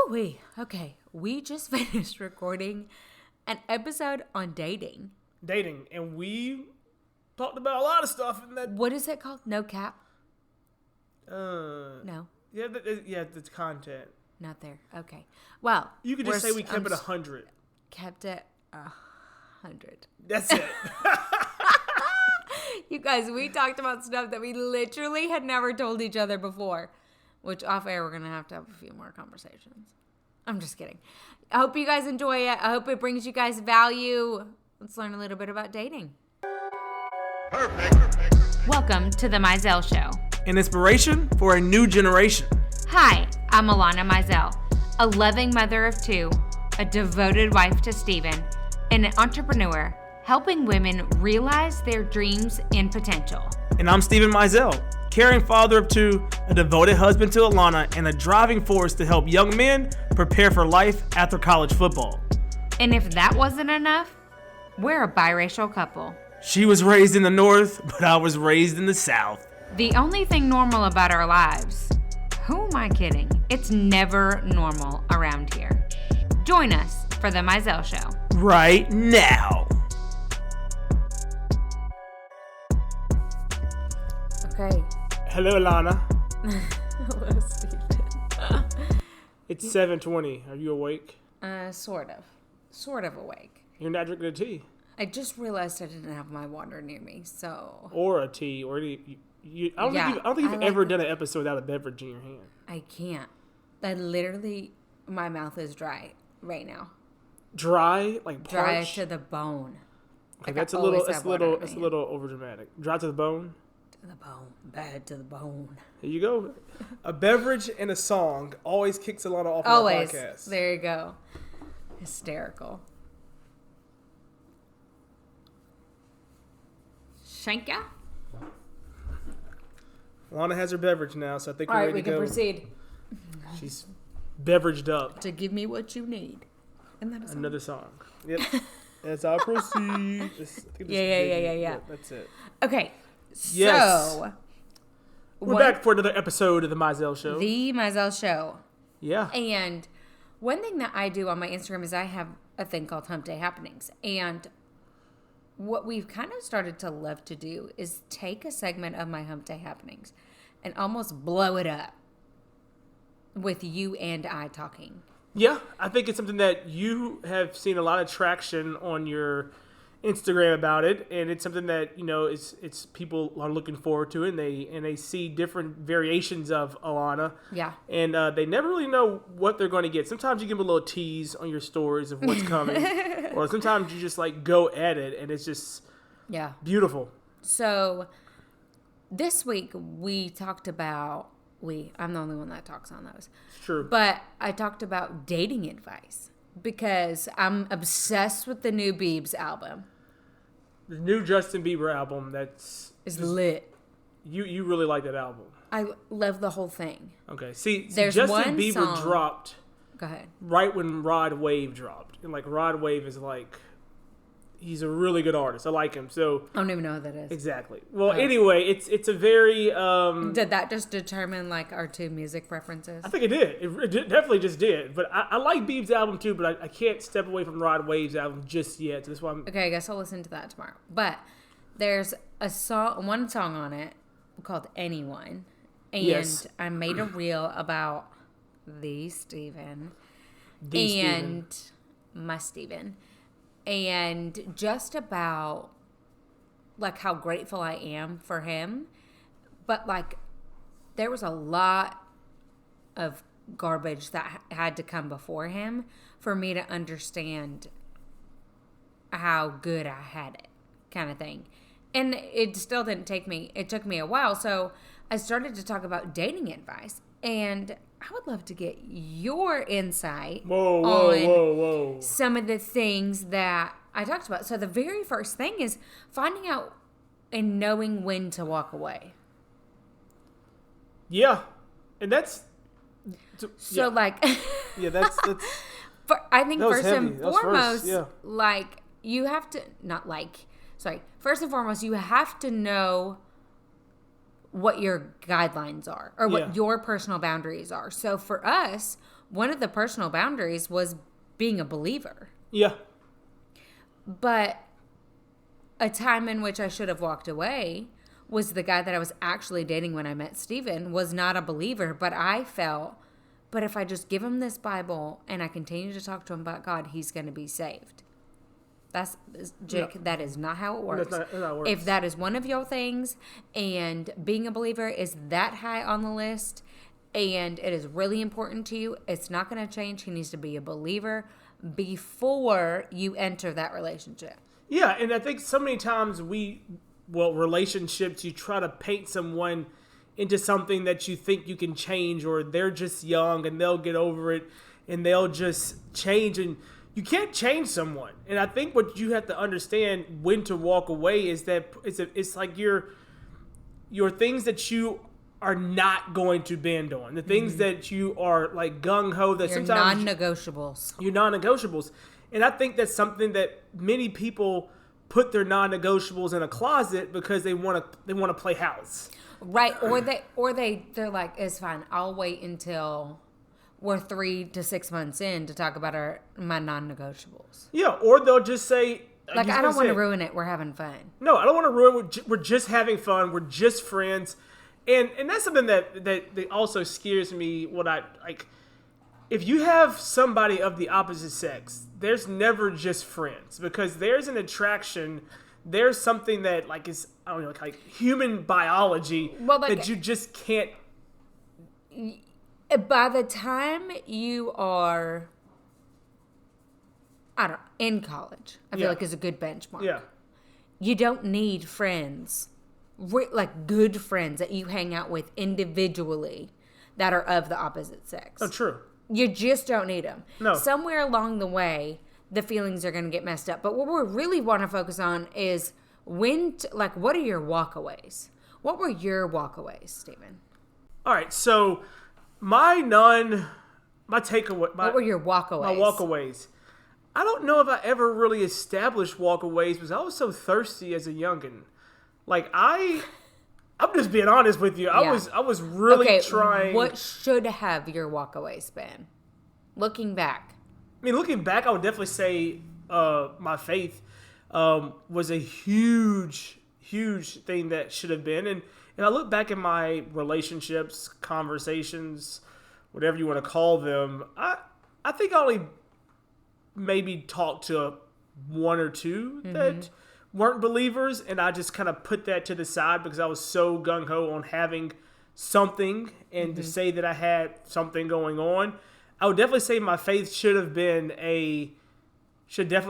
Woo-wee. Okay, we just finished recording an episode on dating. And we talked about a lot of stuff in that. What is it called? No cap? No. Yeah, it's content. Not there. Okay. Well, you could just say we kept it 100. Kept it 100. That's it. You guys, we talked about stuff that we literally had never told each other before, which off air we're going to have a few more conversations. I'm just kidding. I hope you guys enjoy it. I hope it brings you guys value. Let's learn a little bit about dating. Perfect. Welcome to the Mizell Show. An inspiration for a new generation. Hi, I'm Alanna Mizell, a loving mother of two, a devoted wife to Steven, and an entrepreneur helping women realize their dreams and potential. And I'm Steven Mizell, caring father of two, a devoted husband to Alanna, and a driving force to help young men prepare for life after college football. And if that wasn't enough, we're a biracial couple. She was raised in the North, but I was raised in the South. The only thing normal about our lives, who am I kidding? It's never normal around here. Join us for the Mizell Show. Right now. Okay. Hello, Alanna. Hello, Steven. It's 7:20. Are you awake? Sort of awake. You're not drinking a tea. I just realized I didn't have my water near me, so. Or a tea, or any. I don't think you've ever done an episode without a beverage in your hand. I can't. My mouth is dry right now. Dry, like dry parched? to the bone. Okay, that's a little overdramatic. Dry to the bone. To the bone, bad to the bone. Here you go. A beverage and a song always kicks Alanna off Always. On the podcast. There you go. Hysterical. Shanka? Alanna has her beverage now, so I think All we're right, ready to go. we can proceed. She's beveraged up. To give me what you need. And then another song. Yep. As I proceed. Yeah. That's it. Okay. Yes. So. We're back for another episode of the Mizell Show. The Mizell Show. Yeah. And one thing that I do on my Instagram is I have a thing called Hump Day Happenings. And what we've kind of started to love to do is take a segment of my Hump Day Happenings and almost blow it up with you and I talking. Yeah, I think it's something that you have seen a lot of traction on your Instagram about it, and it's something that it's people are looking forward to, and they see different variations of Alanna. Yeah, and they never really know what they're going to get. Sometimes you give them a little tease on your stories of what's coming, or sometimes you just like go at it, and it's just beautiful. So this week we talked about I'm the only one that talks on those. It's true, but I talked about dating advice because I'm obsessed with the new Biebs album. The new Justin Bieber album is lit. You really like that album. I love the whole thing. Okay. See there's Justin one Bieber song. dropped. Go ahead. Right when Rod Wave dropped. And like Rod Wave is like, he's a really good artist. I like him. So I don't even know who that is. Exactly. Well, anyway, it's a very Did that just determine like our two music preferences? I think it did. It definitely just did. But I like Biebs' album too, but I can't step away from Rod Wave's album just yet. So that's why Okay, I guess I'll listen to that tomorrow. But there's one song on it called Anyone. And yes. I made a reel about my Steven. And just about like how grateful I am for him. But like there was a lot of garbage that had to come before him for me to understand how good I had it, kind of thing. And it still didn't take me, it took me a while. So I started to talk about dating advice. And I would love to get your insight on some of the things that I talked about. So the very first thing is finding out and knowing when to walk away. Yeah. And that's... So like... yeah, that's... I think first and foremost, yeah. like, you have to... First and foremost, you have to know what your guidelines are or what your personal boundaries are. So for us, one of the personal boundaries was being a believer. Yeah. But a time in which I should have walked away was the guy that I was actually dating when I met Steven was not a believer, but I felt, but if I just give him this Bible and I continue to talk to him about God, he's going to be saved. That's, Jake, that is not how it works. That's not how it works. If that is one of your things and being a believer is that high on the list and it is really important to you, it's not going to change. He needs to be a believer before you enter that relationship. Yeah, and I think so many times relationships, you try to paint someone into something that you think you can change, or they're just young and they'll get over it and they'll just change, and you can't change someone. And I think what you have to understand when to walk away is that it's like your things that you are not going to bend on, the things that you are like gung-ho, that Your sometimes non-negotiables. Your non-negotiables. And I think that's something that many people put their non-negotiables in a closet because they want to play house. Right, or they're like, it's fine. I'll wait until we're 3 to 6 months in to talk about my non-negotiables. Yeah, or they'll just say, like, I don't want to ruin it. We're having fun. No, I don't want to ruin it. We're just having fun. We're just friends. And that's something that also scares me. What I like, if you have somebody of the opposite sex, there's never just friends, because there's an attraction. There's something that like is, I don't know, like human biology that you just can't. By the time you are, in college, I feel like is a good benchmark. Yeah. You don't need friends, like good friends that you hang out with individually that are of the opposite sex. Oh, true. You just don't need them. No. Somewhere along the way, the feelings are going to get messed up. But what we really want to focus on is what are your walkaways? What were your walkaways, Stephen? All right, so my takeaway. What were your walkaways? My walkaways. I don't know if I ever really established walkaways because I was so thirsty as a youngin'. Like I'm just being honest with you. I was really trying. What should have your walkaways been? Looking back. I mean, looking back, I would definitely say my faith was a huge, huge thing that should have been. And I look back at my relationships, conversations, whatever you want to call them. I think I only maybe talked to one or two that weren't believers, and I just kind of put that to the side because I was so gung-ho on having something and to say that I had something going on. I would definitely say my faith should definitely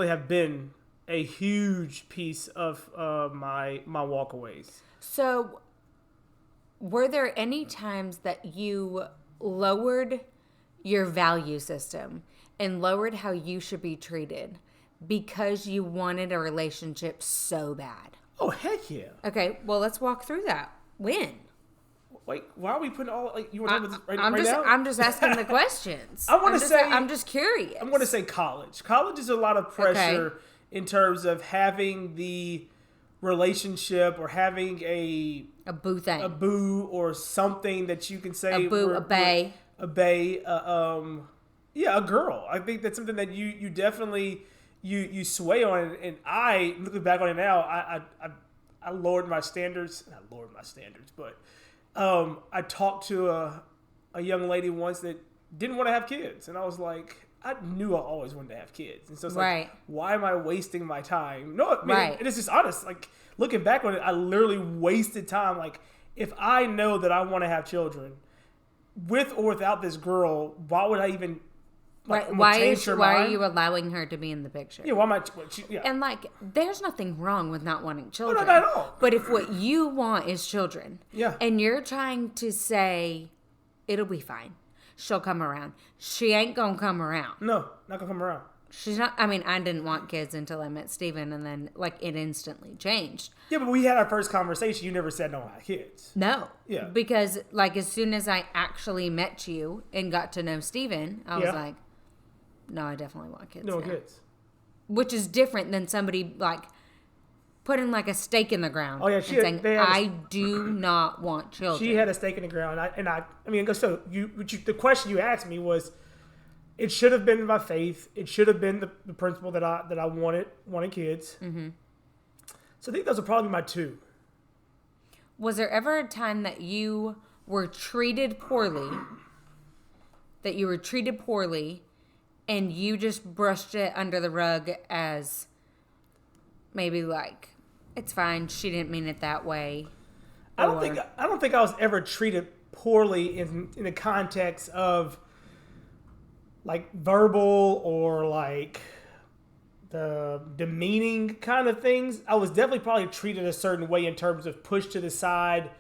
have been a huge piece of my walkaways. So, were there any times that you lowered your value system and lowered how you should be treated because you wanted a relationship so bad? Oh, heck yeah. Okay, well, let's walk through that. When? Like, why are we putting all, like, you want to talk about I'm this just, now? I'm just asking the questions. I'm just curious. I'm going to say college. College is a lot of pressure in terms of having the relationship or having a boo thing. A boo or something that you can say. A boo, a bae. A bae, a girl. I think that's something that you definitely, you sway on. And I, looking back on it now, I lowered my standards. Not lowered my standards, but I talked to a young lady once that didn't want to have kids. And I was like, I knew I always wanted to have kids. And so it's like, why am I wasting my time? No, I mean, it's just honest. Like, looking back on it, I literally wasted time. Like, if I know that I want to have children, with or without this girl, why would I even why are you allowing her to be in the picture? Yeah, why am I? And like, there's nothing wrong with not wanting children. No, not at all. But if what you want is children, and you're trying to say it'll be fine, she'll come around. She ain't gonna come around. No, not gonna come around. She's not. I mean, I didn't want kids until I met Steven, and then like it instantly changed. Yeah, but we had our first conversation. You never said no, I have kids. No. Yeah. Because like as soon as I actually met you and got to know Steven, I was like, no, I definitely want kids. No kids. Which is different than somebody like putting like a stake in the ground. Oh yeah, and saying I do not want children. She had a stake in the ground, I mean, so the question you asked me was, It should have been my faith. It should have been the principle that I wanted kids. Mm-hmm. So I think those are probably my two. Was there ever a time that you were treated poorly, and you just brushed it under the rug as maybe like, it's fine, she didn't mean it that way? I don't think I was ever treated poorly in the context of like verbal or like the demeaning kind of things. I was definitely probably treated a certain way in terms of pushed to the side.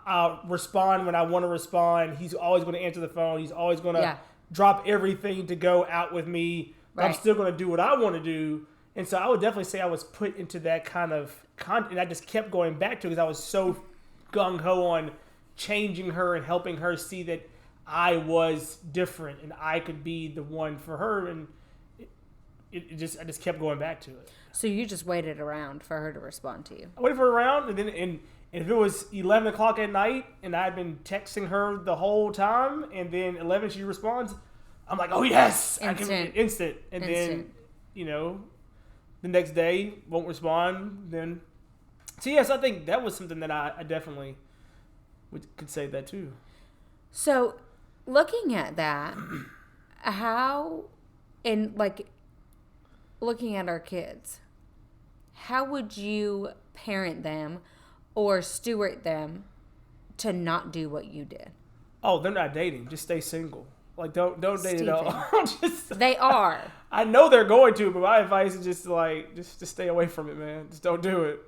I'll respond when I want to respond. He's always going to answer the phone. He's always going to drop everything to go out with me. But I'm still going to do what I want to do. And so I would definitely say I was put into that kind of and I just kept going back to it because I was so gung-ho on changing her and helping her see that I was different and I could be the one for her, and I just kept going back to it. So you just waited around for her to respond to you? I waited for her around, and then and if it was 11 o'clock at night and I'd been texting her the whole time, and then 11 she responds, I'm like, oh yes, instant. And then the next day won't respond. Then so yes, I think that was something that I definitely could say that too. So looking at that, how, and like looking at our kids, how would you parent them or steward them to not do what you did? Oh, they're not dating. Just stay single. Like don't date at all. They are. I know they're going to, but my advice is just stay away from it, man. Just don't do it.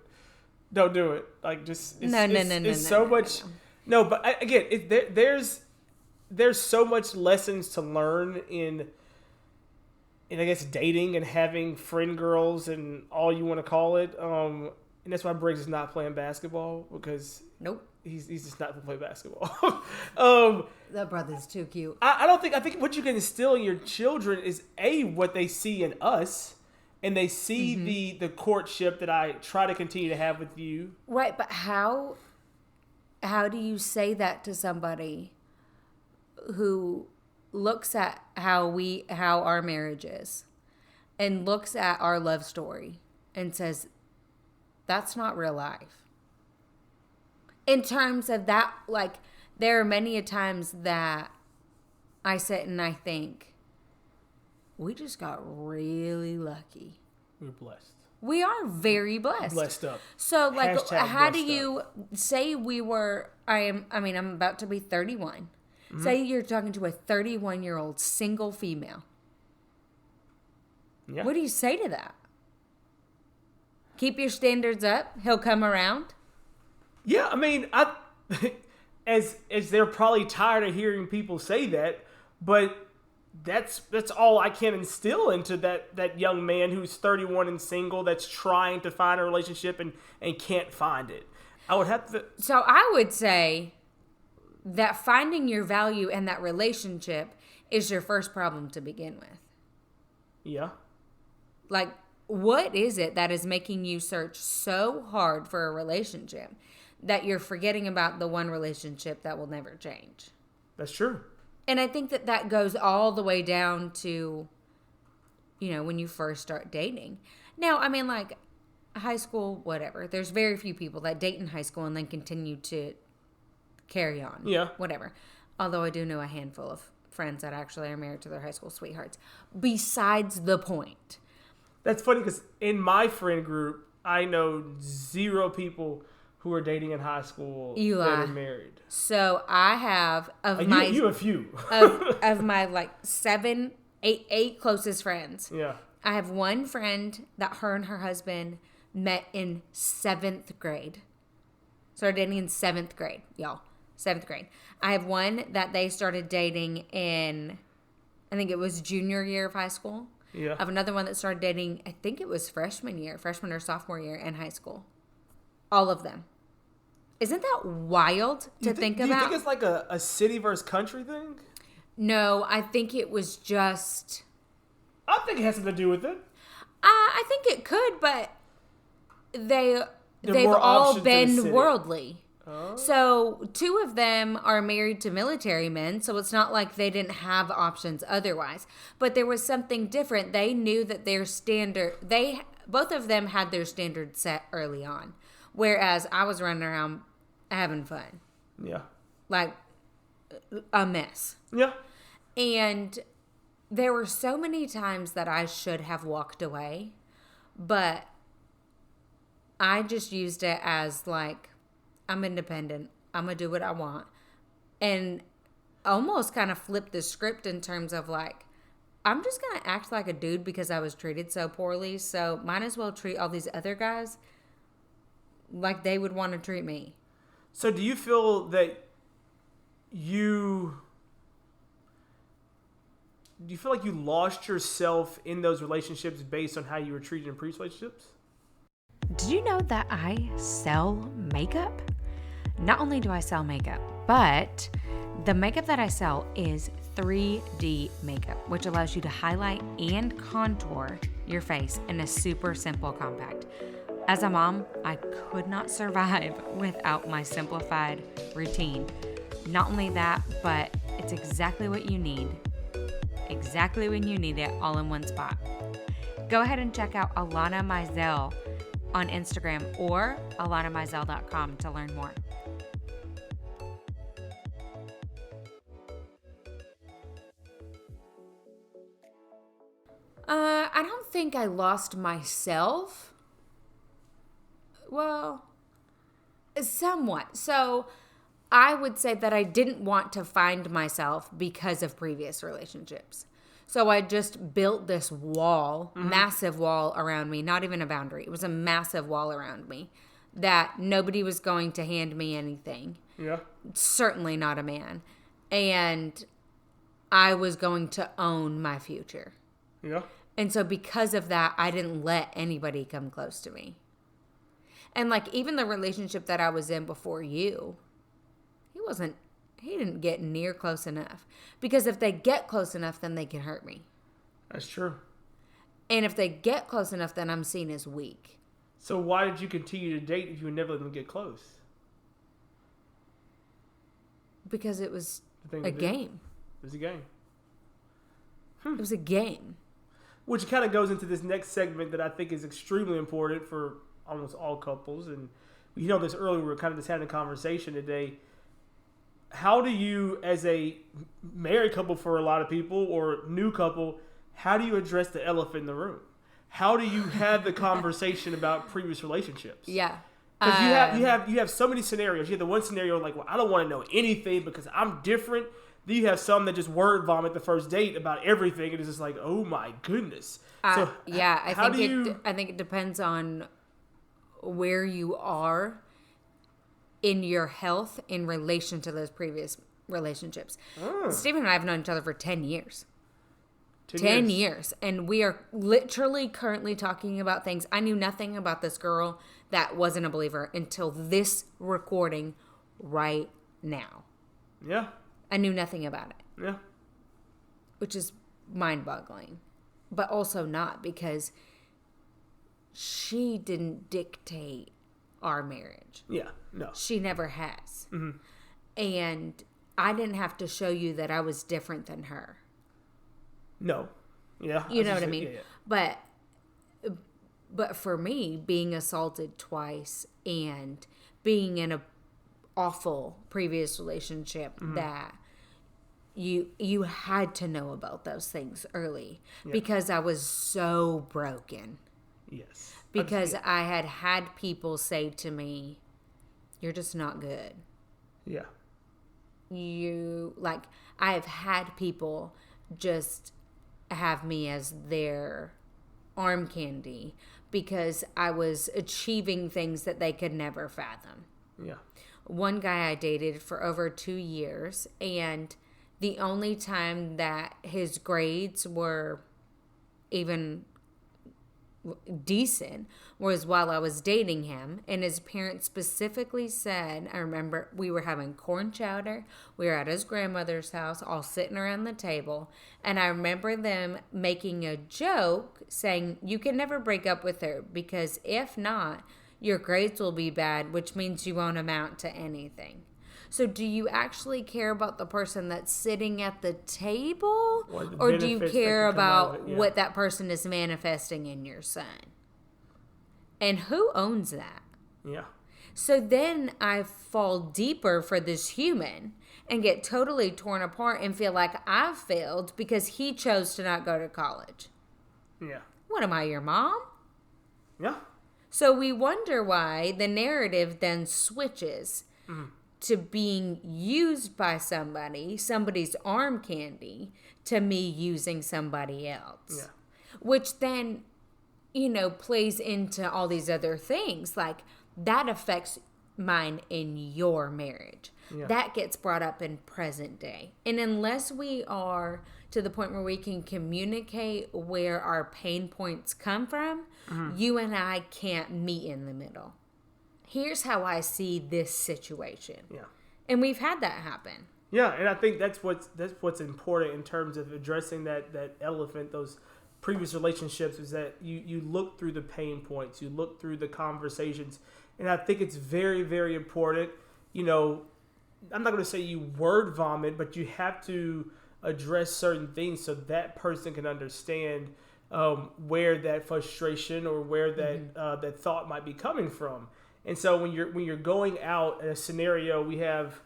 Don't do it. Like just it's so much. No, but again, there's so much lessons to learn in I guess dating and having friend girls and all you want to call it. And that's why Briggs is not playing basketball, because he's just not going to play basketball. That brother's too cute. I think what you can instill in your children is what they see in us, and they see the courtship that I try to continue to have with you. Right, but how do you say that to somebody who looks at how our marriage is and looks at our love story and says, that's not real life? In terms of that, like, there are many a times that I sit and I think, we just got really lucky. We're blessed. We are very blessed. Blessed up. So, like, Hashtag how do you say I'm about to be 31. Mm-hmm. Say you're talking to a 31-year-old single female. Yeah. What do you say to that? Keep your standards up. He'll come around. Yeah, I mean, as they're probably tired of hearing people say that, but that's all I can instill into that young man who's 31 and single, that's trying to find a relationship and can't find it. I would have to. So I would say that finding your value in that relationship is your first problem to begin with. Yeah. Like, what is it that is making you search so hard for a relationship that you're forgetting about the one relationship that will never change? That's true. And I think that goes all the way down to, when you first start dating. Now, I mean, like, high school, whatever. There's very few people that date in high school and then continue to carry on. Yeah. Whatever. Although I do know a handful of friends that actually are married to their high school sweethearts. Besides the point. That's funny because in my friend group, I know 0 people who are dating in high school that are married. So I have you a few of my like 8 closest friends. Yeah. I have one friend that her and her husband met in 7th grade. Started dating in 7th grade, y'all. 7th grade. I have one that they started dating in, I think it was junior year of high school. Yeah. I have another one that started dating, I think it was freshman or sophomore year in high school. All of them. Isn't that wild to think about? Do you think it's like a city versus country thing? No, I think it was just... I think it has something to do with it. I think it could, but they've all been worldly. So 2 of them are married to military men, so it's not like they didn't have options otherwise. But there was something different. They knew that their standard, both of them had their standards set early on. Whereas I was running around having fun. Yeah. Like a mess. Yeah. And there were so many times that I should have walked away, but I just used it as like, I'm independent. I'm going to do what I want. And almost kind of flipped the script in terms of like, I'm just going to act like a dude because I was treated so poorly. So might as well treat all these other guys like they would want to treat me. So do you feel that you feel like you lost yourself in those relationships based on how you were treated in previous relationships? Did you know that I sell makeup? Not only do I sell makeup, but the makeup that I sell is 3D makeup, which allows you to highlight and contour your face in a super simple compact. As a mom, I could not survive without my simplified routine. Not only that, but it's exactly what you need. Exactly when you need it, all in one spot. Go ahead and check out Alanna Mizell on Instagram or alannamizell.com to learn more. I don't think I lost myself. Well, somewhat. So I would say that I didn't want to find myself because of previous relationships. So I just built this wall, massive wall around me, not even a boundary. It was a massive wall around me that nobody was going to hand me anything. Yeah. Certainly not a man. And I was going to own my future. Yeah. And so because of that, I didn't let anybody come close to me. And like even the relationship that I was in before you, he didn't get near close enough. Because if they get close enough, then they can hurt me. That's true. And if they get close enough, then I'm seen as weak. So why did you continue to date if you would never let them get close? Because it was a game. It was a game. It was a game. Which kind of goes into this next segment that I think is extremely important for almost all couples. And we hit on this earlier. We were kind of just having a conversation today. How do you, as a married couple for a lot of people or new couple, how do you address the elephant in the room? How do you have the conversation about previous relationships? Yeah. Because you have so many scenarios. You have the one scenario like, well, I don't want to know anything because I'm different. Then you have some that just word vomit the first date about everything, and it's just like, oh my goodness. So yeah, I think it depends on where you are in your health in relation to those previous relationships. Stephen and I have known each other for 10 years. 10 years. And we are literally currently talking about things. I knew nothing about this girl that wasn't a believer until this recording right now. Yeah. I knew nothing about it. Yeah. Which is mind-boggling. But also not, because she didn't dictate our marriage. Yeah. No. She never has. Mm-hmm. And I didn't have to show you that I was different than her. No. Yeah. You know what I mean? Yeah. But for me, being assaulted twice and being in a awful previous relationship that you had to know about those things early because I was so broken. Yes. Because I had people say to me, you're just not good. Yeah. I have had people just have me as their arm candy because I was achieving things that they could never fathom. Yeah. One guy I dated for over 2 years, and the only time that his grades were even decent was while I was dating him. And his parents specifically said, I remember we were having corn chowder. We were at his grandmother's house, all sitting around the table. And I remember them making a joke saying, you can never break up with her because if not, Your grades will be bad, which means you won't amount to anything. So do you actually care about the person that's sitting at the table? Or do you care about what that person is manifesting in your son? And who owns that? Yeah. So then I fall deeper for this human and get totally torn apart and feel like I've failed because he chose to not go to college. Yeah. What am I, your mom? Yeah. So we wonder why the narrative then switches to being used by somebody's arm candy, to me using somebody else. Yeah. Which then, plays into all these other things. Like, that affects mine in your marriage. Yeah. That gets brought up in present day. And unless we are to the point where we can communicate where our pain points come from, you and I can't meet in the middle. Here's how I see this situation. Yeah. And we've had that happen. Yeah, and I think that's what's important in terms of addressing that elephant, those previous relationships, is that you look through the pain points, you look through the conversations, and I think it's very, very important. I'm not going to say you word vomit, but you have to address certain things so that person can understand where that frustration or where that thought might be coming from. And so when you're going out in a scenario, we have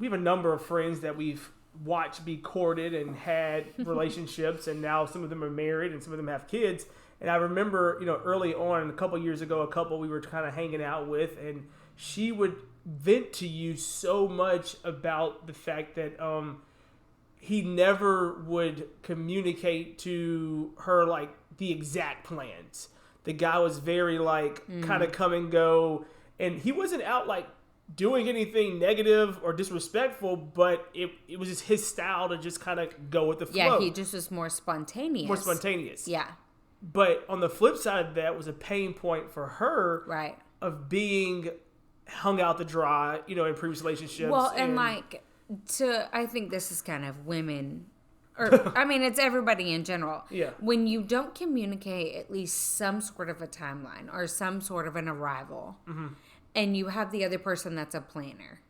a number of friends that we've watched be courted and had relationships, and now some of them are married and some of them have kids. And I remember, early on, a couple years ago, a couple we were kind of hanging out with, and she would vent to you so much about the fact that he never would communicate to her like the exact plans. The guy was very kind of come and go, and he wasn't out like doing anything negative or disrespectful, but it was just his style to just kind of go with the flow. Yeah, he just was more spontaneous. Yeah. But on the flip side of that was a pain point for her, right, of being hung out to dry, in previous relationships. Well, and I think this is kind of women, or I mean, it's everybody in general. Yeah. When you don't communicate at least some sort of a timeline or some sort of an arrival, and you have the other person that's a planner,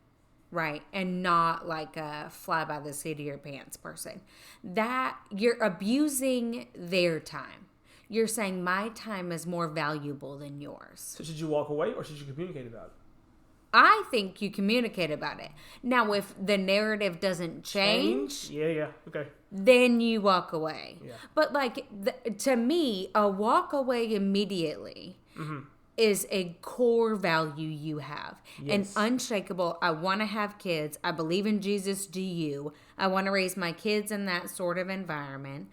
right, and not like a fly by the seat of your pants person, that you're abusing their time. You're saying my time is more valuable than yours. So should you walk away or should you communicate about it? I think you communicate about it. Now, if the narrative doesn't change, yeah, okay, then you walk away. Yeah. But to me, a walk away immediately is a core value you have. Yes. An unshakable, I want to have kids. I believe in Jesus. Do you? I want to raise my kids in that sort of environment.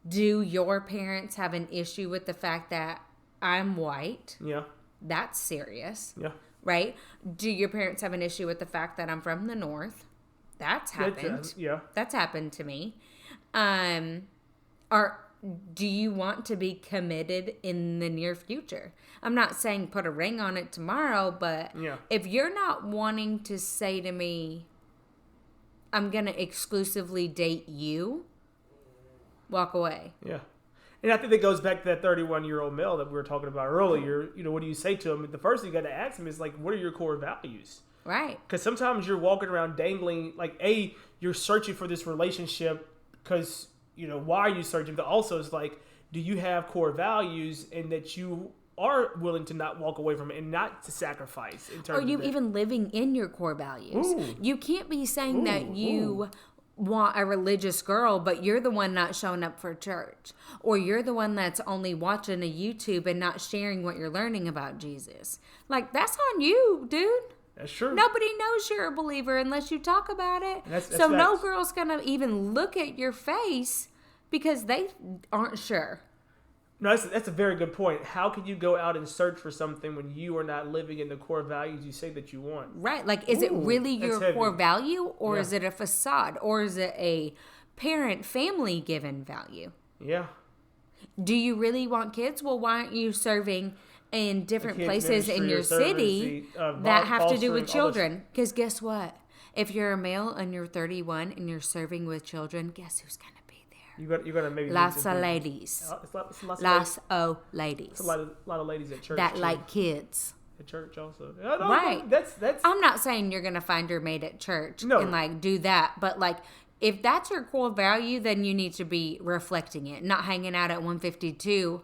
Do your parents have an issue with the fact that I'm white? Yeah. That's serious. Yeah. Right? Do your parents have an issue with the fact that I'm from the North? That's happened. Yeah. That's happened to me. Do you want to be committed in the near future? I'm not saying put a ring on it tomorrow, but if you're not wanting to say to me, I'm going to exclusively date you, walk away. Yeah. And I think that goes back to that 31-year-old male that we were talking about earlier. What do you say to him? The first thing you got to ask him is, what are your core values? Right. Because sometimes you're walking around dangling, you're searching for this relationship because, why are you searching? But also it's do you have core values and that you are willing to not walk away from it and not to sacrifice? Are you even living in your core values? Ooh. You can't be saying that you want a religious girl, but you're the one not showing up for church, or you're the one that's only watching a YouTube and not sharing what you're learning about Jesus. That's on you, dude. That's true. Nobody knows you're a believer unless you talk about it. That's so no facts. girl's gonna even look at your face because they aren't sure. No, that's a very good point. How can you go out and search for something when you are not living in the core values you say that you want? Right. Is it really your core value, or is it a facade, or is it a parent family given value? Yeah. Do you really want kids? Well, why aren't you serving in different places in your city that have to do with children? Because guess what? If you're a male and you're 31 and you're serving with children, guess who's going to be there? You're gonna maybe Lots of ladies. Lots of ladies. It's a lot of ladies at church that too. like kids. At church also. Right. That's. I'm not saying you're gonna find your mate at church No. and like do that, but like if that's your core value, then you need to be reflecting it, not hanging out at 152,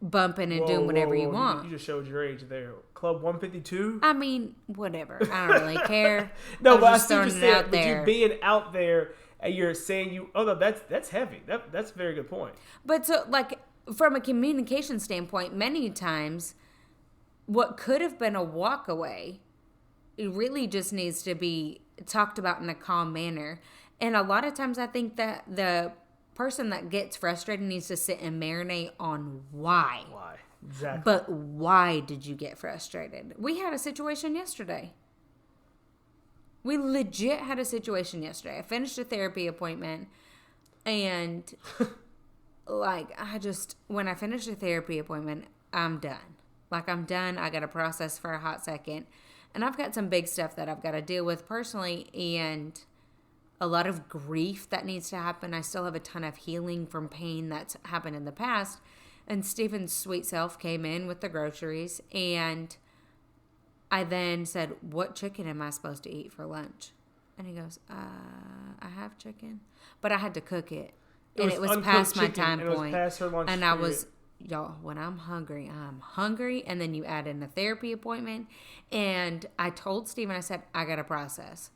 bumping and doing whatever you want. You just showed your age there. Club 152. I mean, whatever. I don't really care. No, but I just see what you're throwing it saying. out But you there. being out there and you're saying you. Oh no, that's heavy. That's a very good point. But so, like, from a communication standpoint, many times, what could have been a walk away, it really just needs to be talked about in a calm manner. And a lot of times, I think that the person that gets frustrated needs to sit and marinate on why. Why? Exactly. But why did you get frustrated? We had a situation yesterday. We legit had a situation yesterday. I finished a therapy appointment and like when I finished a therapy appointment, I'm done. Like I'm done. I got to process for a hot second. And I've got some big stuff that I've got to deal with personally and a lot of grief that needs to happen. I still have a ton of healing from pain that's happened in the past. And Stephen's sweet self came in with the groceries and I then said, what chicken am I supposed to eat for lunch? And he goes, I have chicken. But I had to cook it. And it was past my time point. It was past her lunch and period. I was, y'all, when I'm hungry, I'm hungry. And then you add in a therapy appointment. And I told Stephen, I said, I got to process.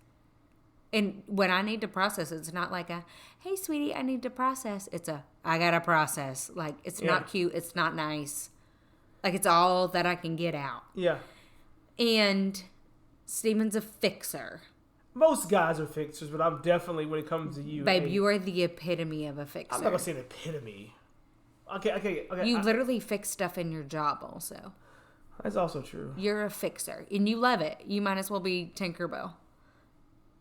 And when I need to process, it's not like a, hey, sweetie, I need to process. It's a, I got to process. Like, it's not cute. It's not nice. Like, it's all that I can get out. Yeah. And Steven's a fixer. Most guys are fixers, but I'm definitely, when it comes to you. Babe, you are the epitome of a fixer. I'm not going to say an epitome. Okay. You literally fix stuff in your job also. That's also true. You're a fixer. And you love it. You might as well be Tinkerbell.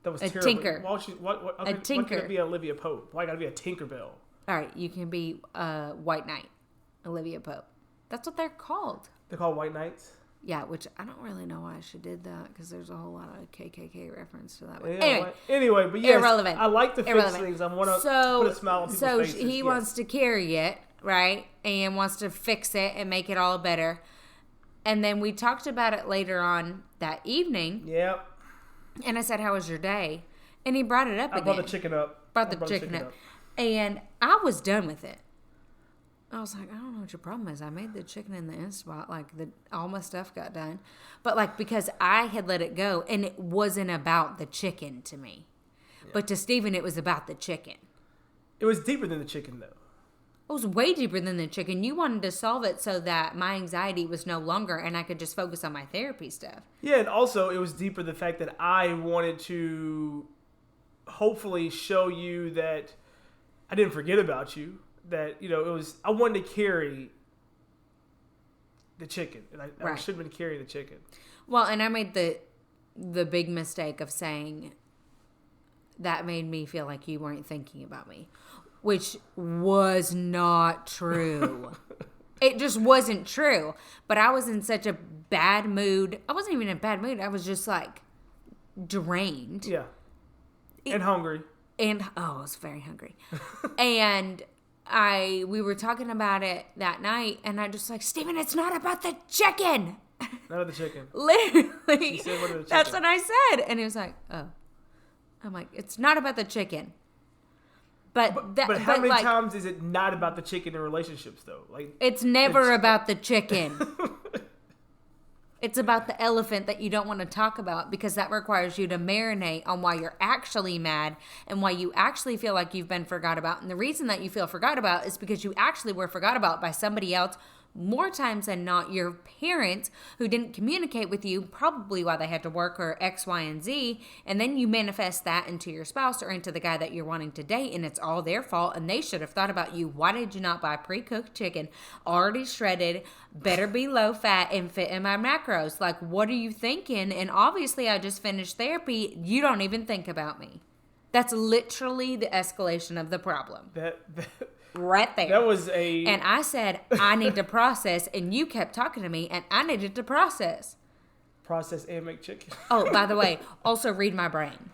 That was a terrible. tinker. Why tinker. can't it be Olivia Pope? Why got to be a Tinkerbell? All right, you can be White Knight, Olivia Pope. That's what they're called. They're called White Knights? Yeah, which I don't really know why she did that because there's a whole lot of KKK reference to that. But anyway, but yes, irrelevant. I like to fix things. I want to put a smile on people's faces. So he wants to carry it, right? And wants to fix it and make it all better. And then we talked about it later on that evening. Yep. And I said, how was your day? And he brought it up again. I brought the chicken up. Brought the chicken up. And I was done with it. I was like, I don't know what your problem is. I made the chicken in the Instapot. Like, all my stuff got done. But, like, because I had let it go, and it wasn't about the chicken to me. Yeah. But to Steven, it was about the chicken. It was deeper than the chicken, though. It was way deeper than the chicken. You wanted to solve it so that my anxiety was no longer, and I could just focus on my therapy stuff. Yeah, and also, it was deeper the fact that I wanted to hopefully show you that I didn't forget about you. That, I wanted to carry the chicken. And I should have been carrying the chicken. Well, and I made the big mistake of saying that made me feel like you weren't thinking about me, which was not true. It just wasn't true. But I was in such a bad mood. I wasn't even in a bad mood. I was just like drained. Yeah. And hungry. I was very hungry. And we were talking about it that night, and I just like, Steven, it's not about the chicken. Not about the chicken. Literally. Said, what that's what I said. And he was like, oh. I'm like, it's not about the chicken. But how many times is it not about the chicken in relationships, though? Like, it's never about the chicken. It's about the elephant that you don't want to talk about because that requires you to marinate on why you're actually mad and why you actually feel like you've been forgot about. And the reason that you feel forgot about is because you actually were forgot about by somebody else more times than not, your parents who didn't communicate with you probably while they had to work or X, Y, and Z. And then you manifest that into your spouse or into the guy that you're wanting to date. And it's all their fault. And they should have thought about you. Why did you not buy pre-cooked chicken, already shredded, better be low fat and fit in my macros? Like, what are you thinking? And obviously I just finished therapy. You don't even think about me. That's literally the escalation of the problem. Right there. That was And I said, I need to process, and you kept talking to me, and I needed to process. Process and make chicken. Oh, by the way, also read my brain.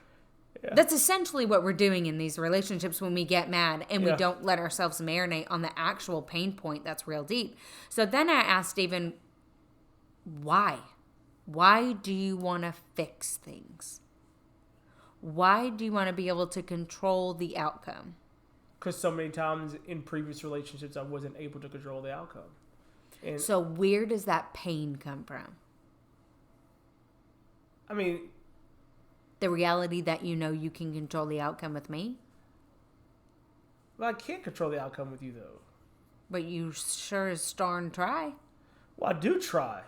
That's essentially what we're doing in these relationships when we get mad and we don't let ourselves marinate on the actual pain point that's real deep. So then I asked Stephen, why? Why do you want to fix things? Why do you want to be able to control the outcome? Because so many times in previous relationships, I wasn't able to control the outcome. And so where does that pain come from? I mean, the reality that you can control the outcome with me? Well, I can't control the outcome with you, though. But you sure as darn try. Well, I do try.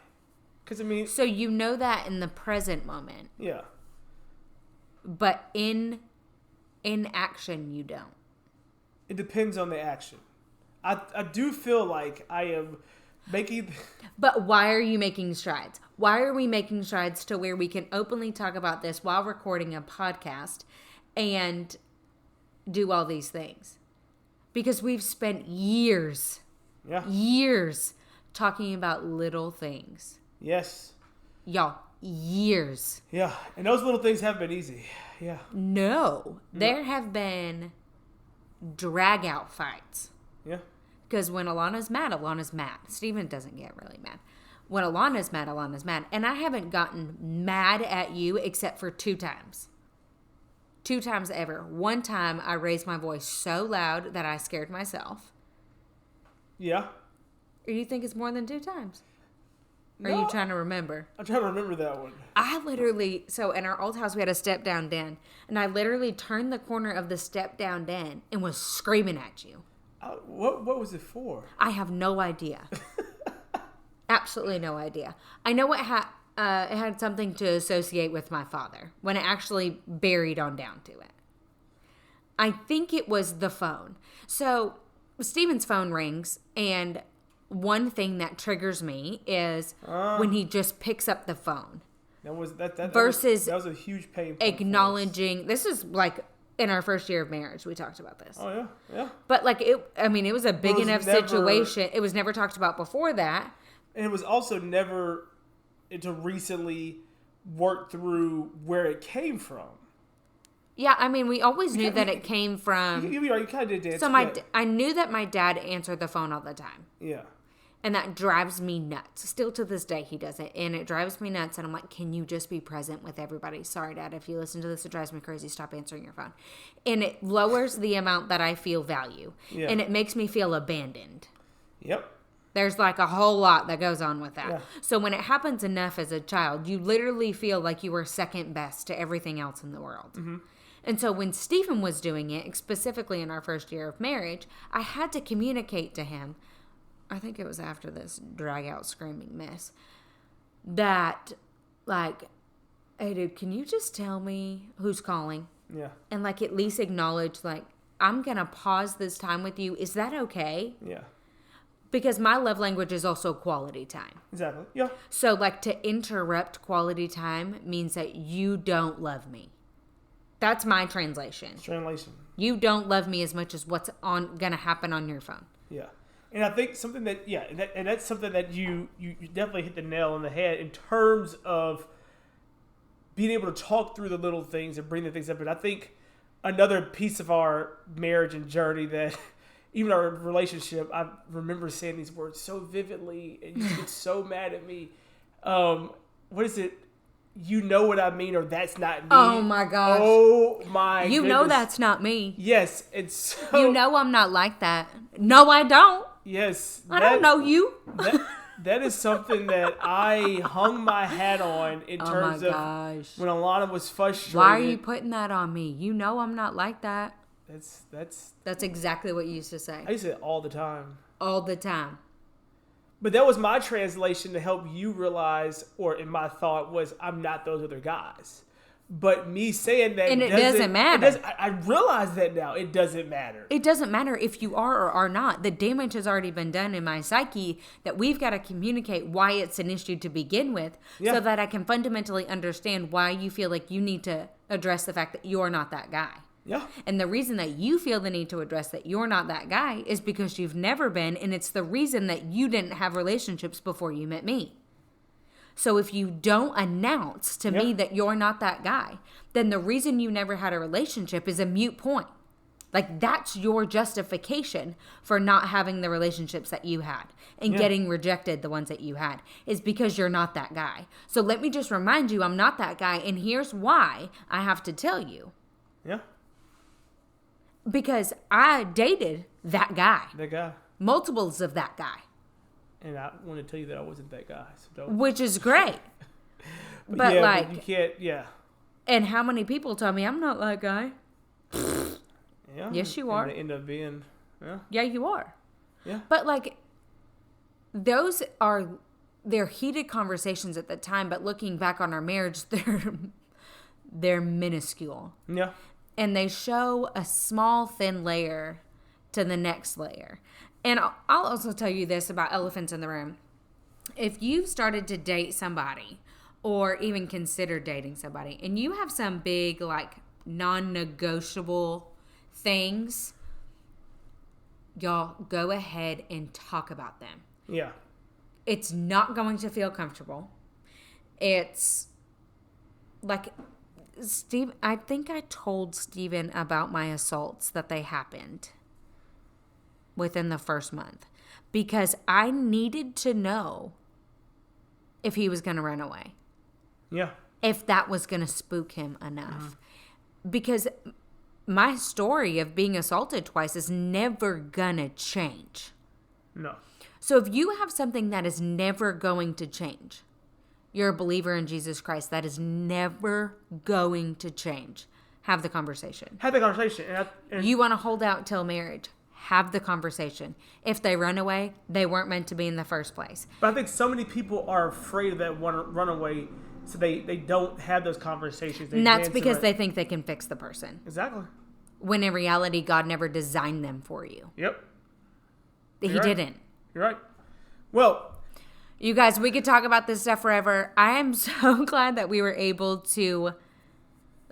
Because, I mean... So you know that in the present moment. Yeah. But in action, you don't. It depends on the action. I do feel like I am making... But why are you making strides? Why are we making strides to where we can openly talk about this while recording a podcast and do all these things? Because we've spent years talking about little things. Yes. Y'all, years. Yeah, and those little things have been easy. Yeah. No, there have been drag out fights. Yeah. Because when Alanna's mad, Alanna's mad. Stephen doesn't get really mad. When Alanna's mad, Alanna's mad. And I haven't gotten mad at you except for 2 times. 2 times ever. One time I raised my voice so loud that I scared myself. Yeah. Or you think it's more than 2 times? No, are you trying to remember? I'm trying to remember that one. I literally, so in our old house we had a step down den. And I literally turned the corner of the step down den and was screaming at you. What was it for? I have no idea. Absolutely no idea. I know it had something to associate with my father when it actually buried on down to it. I think it was the phone. So Stephen's phone rings, and one thing that triggers me is when he just picks up the phone. That was a huge pain point. Acknowledging, this is like in our first year of marriage, we talked about this. Oh, yeah. But like, it was a big enough situation. It was never talked about before that. And it was also never to recently work through where it came from. Yeah, I mean, we always knew that it came from... You kind of did dance. So I knew that my dad answered the phone all the time. Yeah. And that drives me nuts. Still to this day, he does it. And it drives me nuts. And I'm like, can you just be present with everybody? Sorry, Dad, if you listen to this, it drives me crazy. Stop answering your phone. And it lowers the amount that I feel value. Yeah. And it makes me feel abandoned. Yep. There's like a whole lot that goes on with that. Yeah. So when it happens enough as a child, you literally feel like you were second best to everything else in the world. Mm-hmm. And so when Stephen was doing it, specifically in our first year of marriage, I had to communicate to him, I think it was after this drag out screaming mess, that like, hey dude, can you just tell me who's calling? Yeah. And like at least acknowledge like, I'm going to pause this time with you. Is that okay? Yeah. Because my love language is also quality time. Exactly. Yeah. So like to interrupt quality time means that you don't love me. That's my translation. Translation. You don't love me as much as what's going to happen on your phone. Yeah. And I think something that, and that's something that you definitely hit the nail on the head in terms of being able to talk through the little things and bring the things up. And I think another piece of our marriage and journey that, even our relationship, I remember saying these words so vividly, and you get so mad at me. What is it? You know what I mean, or that's not me. Oh my gosh. Oh my You goodness. know that's not me. Yes. It's so... You know I'm not like that. No, I don't. Yes. I don't know you. That is something that I hung my hat on in terms of when Alanna was frustrated. Why are you putting that on me? You know I'm not like that. That's exactly what you used to say. I used to say it all the time. All the time. But that was my translation to help you realize, or in my thought was, I'm not those other guys. But me saying that, and it doesn't matter. I realize that now. It doesn't matter. It doesn't matter if you are or are not. The damage has already been done in my psyche that we've got to communicate why it's an issue to begin with, so that I can fundamentally understand why you feel like you need to address the fact that you're not that guy. Yeah. And the reason that you feel the need to address that you're not that guy is because you've never been, and it's the reason that you didn't have relationships before you met me. So if you don't announce to me that you're not that guy, then the reason you never had a relationship is a moot point. Like, that's your justification for not having the relationships that you had and getting rejected, the ones that you had, is because you're not that guy. So let me just remind you, I'm not that guy, and here's why I have to tell you. Yeah. Because I dated that guy. That guy. Multiples of that guy. And I want to tell you that I wasn't that guy. So don't. Which is great. but yeah, like, but you can't, And how many people tell me I'm not that guy? Yeah. Yes, you are. And they end up being, Yeah, you are. Yeah. But like, they're heated conversations at the time, but looking back on our marriage, they're minuscule. Yeah. And they show a small, thin layer to the next layer. And I'll also tell you this about elephants in the room. If you've started to date somebody or even consider dating somebody and you have some big, like, non-negotiable things, y'all go ahead and talk about them. Yeah. It's not going to feel comfortable. It's like, Steve, I think I told Steven about my assaults that they happened within the first month because I needed to know if he was going to run away. Yeah. If that was going to spook him enough. Because my story of being assaulted twice is never going to change. No. So if you have something that is never going to change, you're a believer in Jesus Christ, that is never going to change, have the conversation. Have the conversation. And you want to hold out till marriage, have the conversation. If they run away, they weren't meant to be in the first place. But I think so many people are afraid of that runaway, so they don't have those conversations. And that's because they think they can fix the person. Exactly. When in reality, God never designed them for you. Yep. He didn't. You're right. Well, you guys, we could talk about this stuff forever. I am so glad that we were able to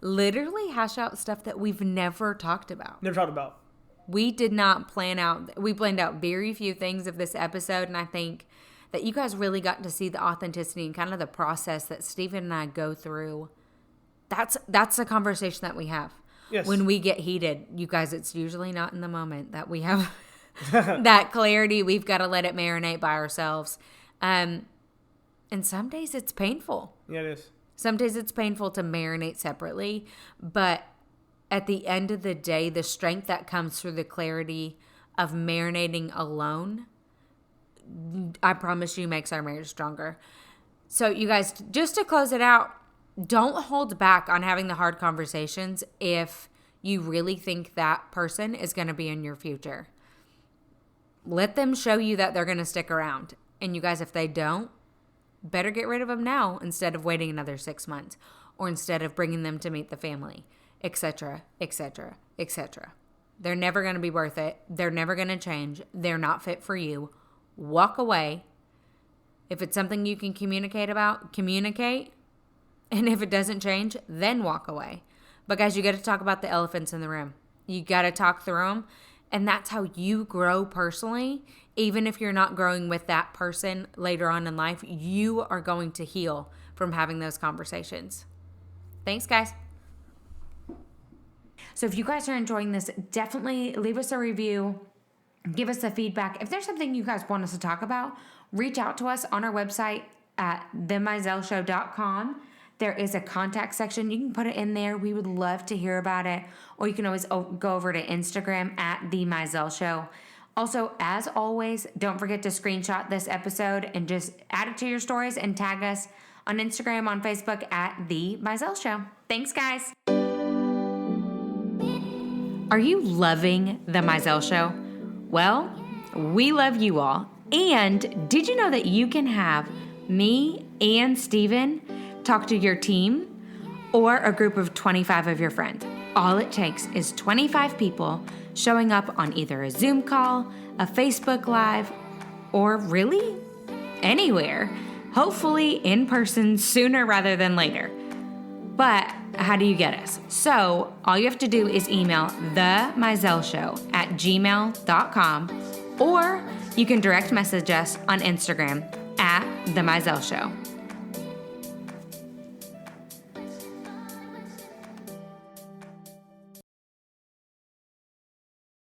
literally hash out stuff that we've never talked about. Never talked about. We did not plan out. We planned out very few things of this episode, and I think that you guys really got to see the authenticity and kind of the process that Stephen and I go through. That's the conversation that we have. Yes. When we get heated, you guys, it's usually not in the moment that we have that clarity. We've got to let it marinate by ourselves. And some days it's painful. Yeah, it is. Some days it's painful to marinate separately, but at the end of the day, the strength that comes through the clarity of marinating alone, I promise you, makes our marriage stronger. So you guys, just to close it out, don't hold back on having the hard conversations if you really think that person is going to be in your future. Let them show you that they're going to stick around. And you guys, if they don't, better get rid of them now instead of waiting another 6 months or instead of bringing them to meet the family, etc., etc., etc. They're never going to be worth it. They're never going to change. They're not fit for you. Walk away. If it's something you can communicate about, communicate. And if it doesn't change, then walk away. But guys, you got to talk about the elephants in the room. You got to talk through them. And that's how you grow personally. Even if you're not growing with that person later on in life, you are going to heal from having those conversations. Thanks, guys. So if you guys are enjoying this, definitely leave us a review. Give us the feedback. If there's something you guys want us to talk about, reach out to us on our website at themizellshow.com. There is a contact section. You can put it in there. We would love to hear about it. Or you can always go over to Instagram at The Mizell Show. Also, as always, don't forget to screenshot this episode and just add it to your stories and tag us on Instagram, on Facebook at The Mizell Show. Thanks, guys. Are you loving The Mizell Show? Well, we love you all. And did you know that you can have me and Steven talk to your team or a group of 25 of your friends? All it takes is 25 people showing up on either a Zoom call, a Facebook Live, or really anywhere. Hopefully in person sooner rather than later. But how do you get us? So all you have to do is email themizellshow@gmail.com, or you can direct message us on Instagram at The Mizell Show.